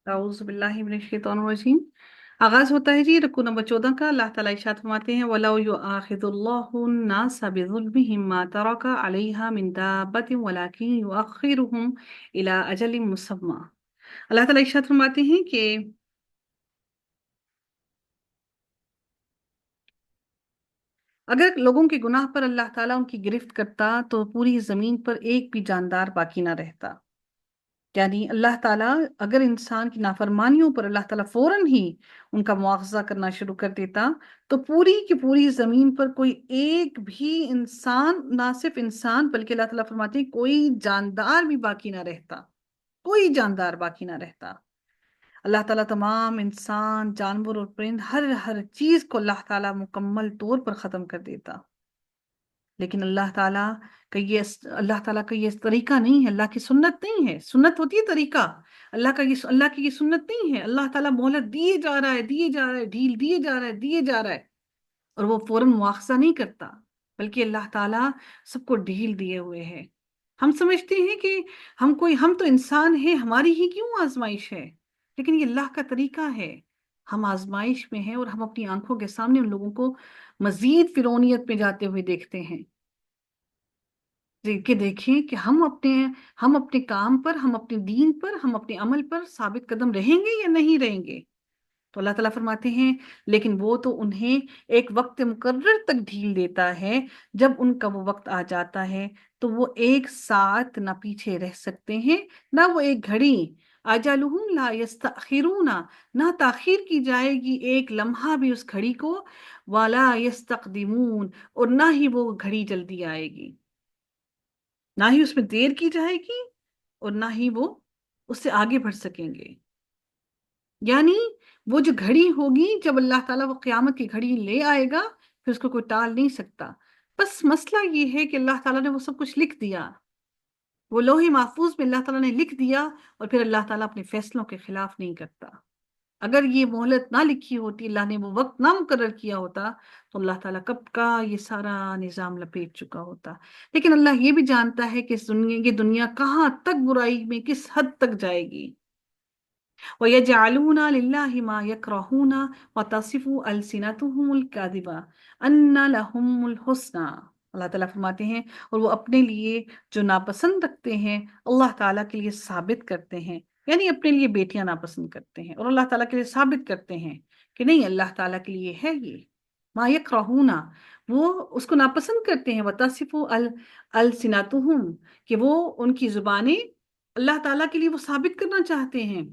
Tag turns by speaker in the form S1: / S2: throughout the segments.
S1: अऊज़ु बिल्लाहि मिनश शैतानिर रजीम। आगाज होता है जी रुकू नंबर 14 का। अल्लाह ताला इरशाद फरमाते हैं वलौ युआखिदुल्लाहु अन्नासा बिज़ुल्मिहिम मा तरका अलैहा मिन दाब्बतिन वलाकिन युअख्खिरुहुम इला अजलिन मुसम्मा। अल्लाह ताला इरशाद फरमाते हैं कि अगर लोगों के गुनाह पर अल्लाह ताला उनकी गिरफ्त करता तो पूरी जमीन पर एक भी जानदार बाकी ना रहता। यानी अल्लाह ताला अगर इंसान की नाफरमानियों पर अल्लाह ताला फौरन ही उनका मुआवजा करना शुरू कर देता तो पूरी की पूरी जमीन पर कोई एक भी इंसान, ना सिर्फ इंसान बल्कि अल्लाह ताला फरमाते हैं कोई जानदार भी बाकी ना रहता। कोई जानदार बाकी ना रहता। अल्लाह ताला तमाम इंसान, जानवर और परिंद हर हर चीज को अल्लाह ताला मुकम्मल तौर पर खत्म कर देता। लेकिन अल्लाह ताला का ये तरीका नहीं है, अल्लाह की सुन्नत नहीं है। सुन्नत होती है तरीका, अल्लाह की ये सुन्नत नहीं है। अल्लाह ताला मोहलत दिए जा रहा है, दिए जा रहा है, ढील दिए जा रहा है, दिए जा रहा है, और वो फौरन मुआवजा नहीं करता, बल्कि अल्लाह ताला सबको ढील दिए हुए है। हम समझते हैं कि हम तो इंसान हैं, हमारी ही क्यों आजमाइश है, लेकिन ये अल्लाह का तरीका है। हम आजमाइश में हैं और हम अपनी आंखों के सामने उन लोगों को मजीद फिरौनियत में जाते हुए देखते हैं। कि देखें कि हम अपने काम पर, हम अपने दीन पर, हम अपने अमल पर साबित कदम रहेंगे या नहीं रहेंगे। तो अल्लाह ताला फरमाते हैं लेकिन वो तो उन्हें एक वक्त मुकर्रर तक ढील देता है। जब उनका वो वक्त आ जाता है तो वो एक साथ ना पीछे रह सकते हैं, ना वो एक घड़ी। अजलुहुम ला यस्तखिरूना, ना ताखीर की जाएगी एक लम्हा भी उस घड़ी को, वाला यस्तकदिमून, और ना ही वो घड़ी जल्दी आएगी। ना ही उसमें देर की जाएगी और ना ही वो उससे आगे बढ़ सकेंगे। यानी वो जो घड़ी होगी, जब अल्लाह ताला वो क़यामत की घड़ी ले आएगा, फिर उसको कोई टाल नहीं सकता। बस मसला ये है कि अल्लाह ताला ने वो सब कुछ लिख दिया, वो लोहे महफूज में अल्लाह ताला ने लिख दिया, और फिर अल्लाह ताला अपने फैसलों के खिलाफ नहीं करता। अगर ये मोहलत ना लिखी होती, अल्लाह ने वो वक्त ना मुकर्रर किया होता, तो अल्लाह ताला कब का ये सारा निज़ाम लपेट चुका होता। लेकिन अल्लाह ये भी जानता है कि ये दुनिया कहाँ तक बुराई में किस हद तक जाएगी। वयजअलूना लिल्लाहि मा यकरहूना वतसिफु अलसिनतुहुमुल काज़िबा अन्ना लहुमुल हुस्ना। अल्लाह ताला फरमाते हैं और वो अपने लिए जो नापसंद रखते हैं अल्लाह ताला के लिए साबित करते हैं। यानी अपने लिए बेटियां नापसंद करते हैं और अल्लाह ताला के लिए साबित करते हैं कि नहीं, अल्लाह ताला के लिए है ये मा यकरहूना। वो उसको नापसंद करते हैं। वतसिफु अलसिनतुहुम, कि वो उनकी जुबानें अल्लाह ताला के लिए वो साबित करना चाहते हैं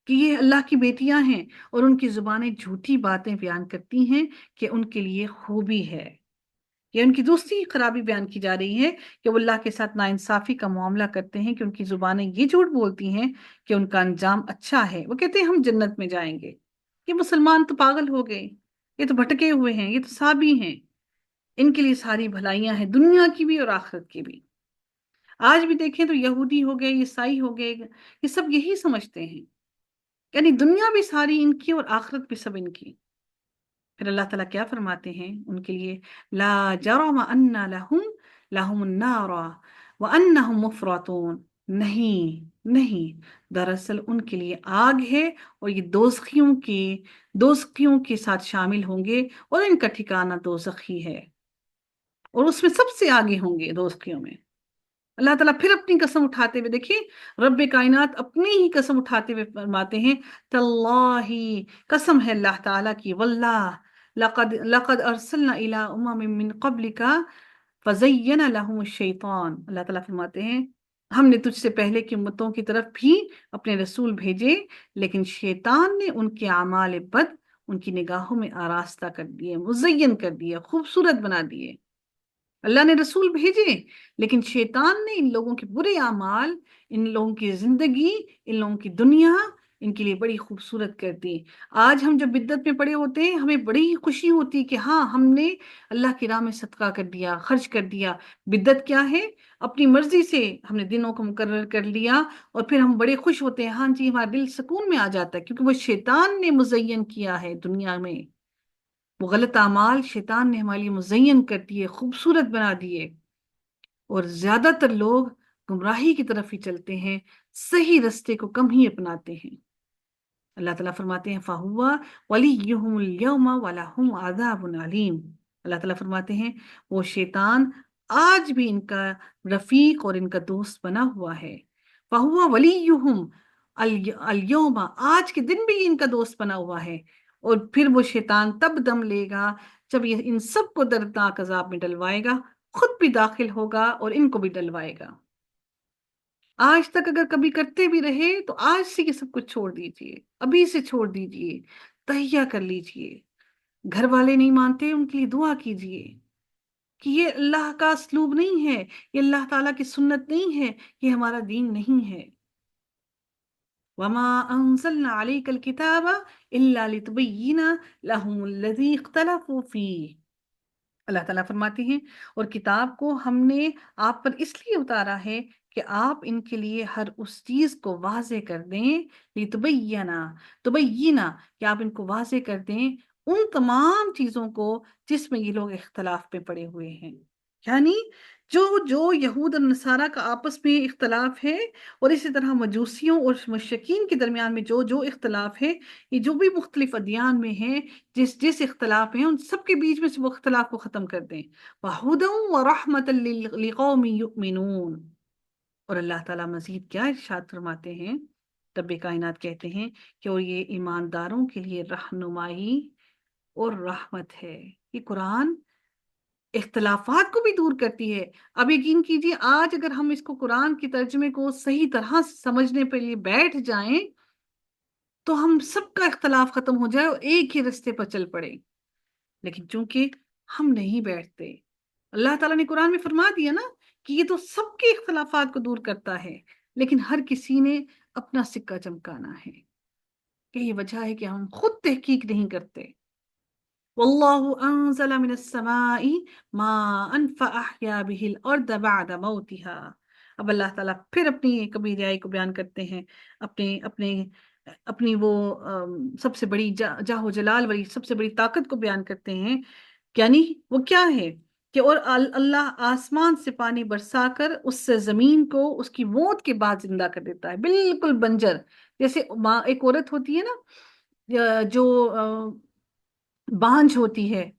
S1: कि ये अल्लाह की बेटियां हैं, और उनकी जुबानें झूठी बातें बयान करती हैं कि उनके लिए खूबी है। या उनकी दूसरी खराबी बयान की जा रही है कि वो अल्लाह के साथ नाइंसाफी का मामला करते हैं, कि उनकी जुबानें ये झूठ बोलती हैं कि उनका अंजाम अच्छा है। वो कहते हैं हम जन्नत में जाएंगे। ये मुसलमान तो पागल हो गए, ये तो भटके हुए हैं, ये तो साबी हैं। इनके लिए सारी भलाइयां हैं, दुनिया की भी और आखिरत की भी। आज भी देखें तो यहूदी हो गए, ईसाई हो गए, ये सब यही समझते हैं, यानी दुनिया भी सारी इनकी और आखिरत भी सब इनकी। फिर अल्लाह ताला क्या फरमाते हैं उनके लिए, ला जरम अन्ना लहुम लहुमुन नारा व अन्नहुम मुफरतून। नहीं, नहीं, दरअसल उनके लिए आग है, और ये दोजखियों के साथ शामिल होंगे, और इनका ठिकाना दोजख ही है, और उसमें सबसे आगे होंगे दोजखियों में। अल्लाह ताला फिर अपनी कसम उठाते हुए देखिए, रब्बे कायनात अपनी ही कसम उठाते हुए फरमाते हैं, तल्लाही, कसम है अल्लाह ताला की, वल्लाह लक़द लक़द अरसलना इला उममिन मिन क़ब्लिका फ़ज़य्यना लहुम शैतान। अल्लाह ताला फरमाते हैं हमने तुझसे पहले की उम्मतों की तरफ भी अपने रसूल भेजे, लेकिन शैतान ने उनके आमाल बद उनकी निगाहों में आरास्ता कर दिए, मुज़य्यन कर दिए, खूबसूरत बना दिए। अल्लाह ने रसूल भेजे, लेकिन शैतान ने इन लोगों के बुरे अमाल, इन लोगों की जिंदगी, इन लोगों की दुनिया इनके लिए बड़ी खूबसूरत कर दी। आज हम जब बिद्दत में पड़े होते हैं, हमें बड़ी ही खुशी होती है कि हाँ, हमने अल्लाह की राह में सदका कर दिया, खर्च कर दिया। बिद्दत क्या है? अपनी मर्जी से हमने दिनों को मुकर्रर कर लिया, और फिर हम बड़े खुश होते हैं। हाँ जी, हमारा दिल सुकून में आ जाता है, क्योंकि वो शैतान ने मुज़य्यन किया है दुनिया में। वो गलत अमाल शैतान ने हमारे लिए मुज़य्यन कर दिए, खूबसूरत बना दिए। और ज्यादातर लोग گمراہی کی طرف ہی چلتے ہیں، صحیح رستے کو کم ہی اپناتے ہیں۔ اللہ تعالیٰ فرماتے ہیں فَهُوَ وَلِيُّهُمُ الْيَوْمَ وَلَهُمْ عَذَابٌ عَلِيمٌ۔ اللہ تعالیٰ فرماتے ہیں وہ شیطان آج بھی ان کا رفیق اور ان کا دوست بنا ہوا ہے۔ فَهُوَ وَلِيُّهُمْ الْيَوْمَ، آج کے دن بھی ان کا دوست بنا ہوا ہے، اور پھر وہ شیطان تب دم لے گا جب یہ ان سب کو دردناک عذاب میں ڈلوائے گا، خود بھی داخل ہوگا اور ان کو بھی ڈلوائے گا۔ آج تک اگر کبھی کرتے بھی رہے تو آج سے یہ سب کچھ چھوڑ دیجئے، ابھی سے چھوڑ دیجئے، تہیہ کر لیجئے۔ گھر والے نہیں مانتے، ان کے لیے دعا کیجئے کہ یہ اللہ کا اسلوب نہیں ہے، یہ اللہ تعالیٰ کی سنت نہیں ہے، یہ ہمارا دین نہیں ہے۔ وَمَا أَنزَلْنَا عَلَيْكَ الْكِتَابَ إِلَّا لِتُبَيِّنَ لَهُمُ الَّذِي اخْتَلَفُوا فِيهِ۔ اللہ تعالیٰ فرماتے ہیں اور کتاب کو ہم نے آپ پر اس لیے اتارا ہے کہ آپ ان کے لیے ہر اس چیز کو واضح کر دیں، تبینہ کہ آپ ان کو واضح کر دیں ان تمام چیزوں کو جس میں یہ لوگ اختلاف پہ پڑے ہوئے ہیں۔ یعنی جو جو یہود اور نصارہ کا آپس میں اختلاف ہے، اور اسی طرح مجوسیوں اور مشرکین کے درمیان میں جو جو اختلاف ہے، یہ جو بھی مختلف ادیان میں ہیں، جس اختلاف ہیں، ان سب کے بیچ میں سے وہ اختلاف کو ختم کر دیں۔ وَهُدًى وَرَحْمَةً لِقَوْمٍ يُؤْمِنُونَ۔ اور اللہ تعالیٰ مزید کیا ارشاد فرماتے ہیں؟ رب کائنات کہتے ہیں کہ اور یہ ایمانداروں کے لیے رہنمائی اور رحمت ہے۔ یہ قرآن اختلافات کو بھی دور کرتی ہے۔ اب یقین کیجیے آج اگر ہم اس کو قرآن کی ترجمے کو صحیح طرح سے سمجھنے کے لیے بیٹھ جائیں تو ہم سب کا اختلاف ختم ہو جائے اور ایک ہی رستے پر چل پڑے، لیکن چونکہ ہم نہیں بیٹھتے۔ اللہ تعالیٰ نے قرآن میں فرما دیا نا کہ یہ تو سب کے اختلافات کو دور کرتا ہے، لیکن ہر کسی نے اپنا سکہ چمکانا ہے۔ یہی وجہ ہے کہ ہم خود تحقیق نہیں کرتے۔ واللہ انزل من السماء ماء فاحیا به الارض بعد موتها۔ اب اللہ تعالیٰ پھر اپنی کبریائی کو بیان کرتے ہیں، اپنے اپنے اپنی وہ سب سے بڑی جاہ و جلال والی سب سے بڑی طاقت کو بیان کرتے ہیں، یعنی وہ کیا ہے کہ اور اللہ آسمان سے پانی برسا کر اس سے زمین کو اس کی موت کے بعد زندہ کر دیتا ہے، بالکل بنجر۔ جیسے ایک عورت ہوتی ہے نا جو بانجھ ہوتی ہے،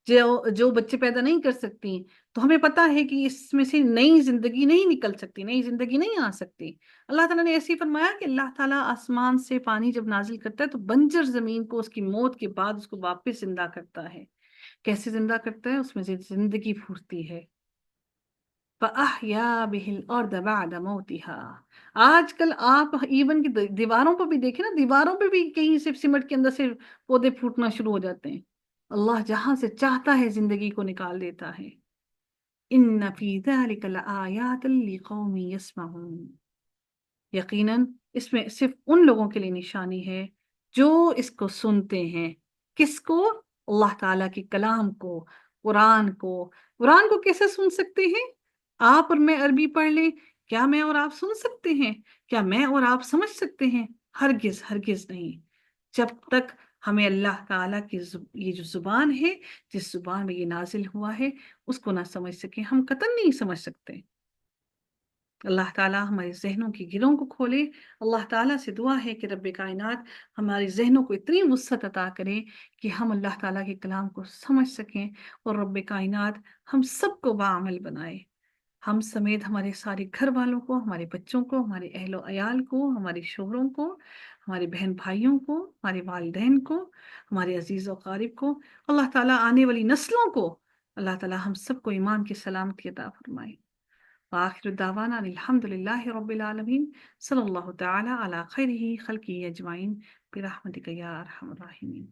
S1: جو بچے پیدا نہیں کر سکتی، تو ہمیں پتا ہے کہ اس میں سے نئی زندگی نہیں نکل سکتی، نئی زندگی نہیں آ سکتی۔ اللہ تعالیٰ نے ایسے ہی فرمایا کہ اللہ تعالیٰ آسمان سے پانی جب نازل کرتا ہے تو بنجر زمین کو اس کی موت کے بعد اس کو واپس زندہ کرتا ہے۔ کیسے زندہ کرتا ہے؟ اس میں سے زندگی پھوٹتی ہے۔ فَأَحْيَا بِهِ الْأَرْضَ بَعْدَ مَوْتِهَا۔ آج کل آپ ایون کی دیواروں پر بھی دیکھیں نا، دیواروں پہ بھی کہیں سے سمٹ کے اندر سے پودے پھوٹنا شروع ہو جاتے ہیں۔ اللہ جہاں سے چاہتا ہے زندگی کو نکال دیتا ہے۔ إِنَّ فِي ذَلِكَ لَآيَاتٍ لِقَوْمٍ يَسْمَعُونَ۔ یقیناً اس میں صرف ان لوگوں کے لیے نشانی ہے جو اس کو سنتے ہیں۔ کس کو؟ اللہ تعالیٰ کے کلام کو، قرآن کو۔ قرآن کو کیسے سن سکتے ہیں؟ آپ اور میں عربی پڑھ لیں، کیا میں اور آپ سن سکتے ہیں؟ کیا میں اور آپ سمجھ سکتے ہیں؟ ہرگز ہرگز نہیں۔ جب تک ہمیں اللہ تعالیٰ کی یہ جو زبان ہے، جس زبان میں یہ نازل ہوا ہے، اس کو نہ سمجھ سکیں، ہم قطعاً نہیں سمجھ سکتے۔ اللہ تعالیٰ ہمارے ذہنوں کی گروں کو کھولے۔ اللہ تعالیٰ سے دعا ہے کہ رب کائنات ہمارے ذہنوں کو اتنی وسعت عطا کرے کہ ہم اللہ تعالیٰ کے کلام کو سمجھ سکیں، اور رب کائنات ہم سب کو باعمل بنائے، ہم سمیت ہمارے سارے گھر والوں کو، ہمارے بچوں کو، ہمارے اہل و عیال کو، ہمارے شوہروں کو، ہمارے بہن بھائیوں کو، ہمارے والدین کو، ہمارے عزیز و اقارب کو، اللہ تعالیٰ آنے والی نسلوں کو، اللہ تعالیٰ ہم سب کو ایمان کی سلامتی عطا فرمائے۔ وآخر دعوانا الحمد لله رب العالمين، صلی اللہ تعالی علی خیرہ خلقہ اجمعین، برحمتک یا ارحم الراحمین۔